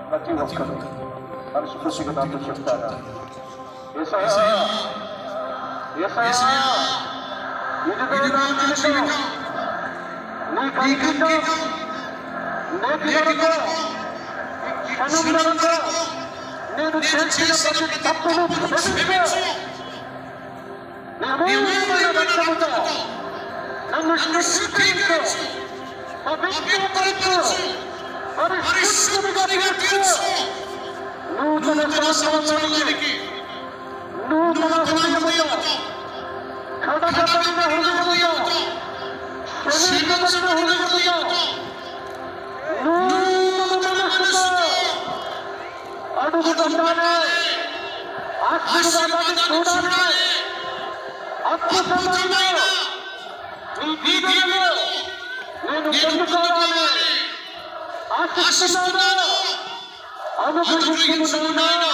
ప్రతి ఒక్కరు మనస్ఫూర్తిగా నాతో చెప్తారా? నేను చేసిన ప్రతి తప్పును క్షమించు. నన్ను శుద్ధీకరించు, పవిత్రపరచు, పరిశుద్ధునిగా తీర్చు. నూతన సంవత్సరానికి నూతన హృదయముతో, కడగబడిన హృదయముతో, క్షమించబడిన హృదయముతో, నూతన మనస్సుతో అడుగుతున్నాను. ఆశీర్వాదాన్ని చూడాలి. అద్భుతమైన నీ దీవెనలు నేను పొందుకోవాలి. ఆశిస్తున్నాను, అనుగ్రహించున్నాను.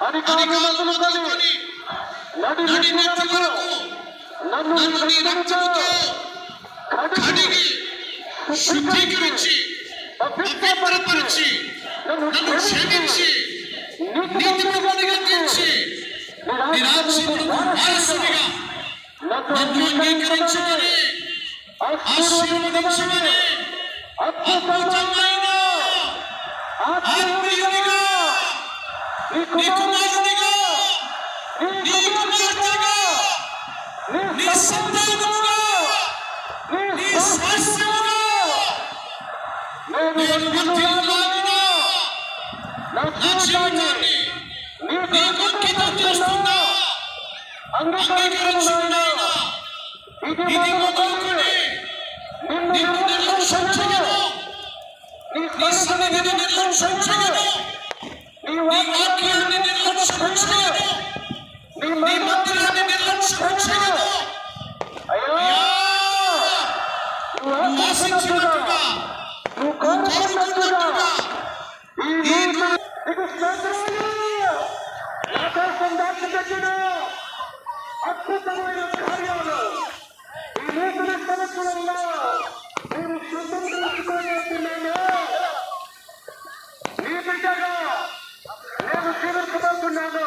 అధికారులను కొని నడినెత్తులకు నన్ను నీ రక్తముతో కడిగి శుద్ధీకరించి పవిత్రపరచి నన్ను క్షమించి నీతిమంతునిగా తీర్చి నీ రాజ్యమునకు వారసునిగా నన్ను అంగీకరించమని ఆశీర్వదించమని అద్భుతమైన ఆత్మీయునిగా నీ కుమారునిగా నీ కుమార్తెగా నీ సంతానముగా నీ స్వాస్థ్యముగా నేను వర్ధిల్లాలని నా జీవితాన్ని నీకు అంకితం చేస్తున్నా. అంగీకరించున్నా. ఇది మొదలుకొని నిన్ను నిర్లక్ష్యం చేయను. నీ సన్నిధిని నిర్లక్ష్యం చేయను. నీ వాక్యాన్ని నిర్లక్ష్యం చేయను. నీ మందిరాన్ని నిర్లక్ష్యం చేయను. అయ్యా, నువ్వు ఆశించినట్టుగా, నువ్వు కోరుకున్నట్టుగా నీకు ఆకాశం దాటి పెట్టిన అద్భుతమైన కార్యాలు ఈ నూతన సంవత్సరంలో నేను సిద్ధం చేసుకునేస్తున్నాను. నీ బిడ్డగా నేను జీవించబోతున్నాను.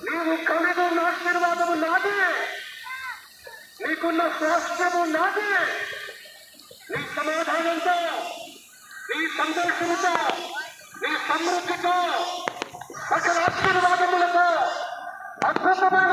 నీవు కలిగి ఉన్న ఆశీర్వాదము నాది, నీకున్న స్వాస్థ్యము నాది. నీ సమాధానంతో, నీ సంతోషంతో, నీ సమృద్ధితో, సకల ఆశీర్వాదములతో అద్భుతమైన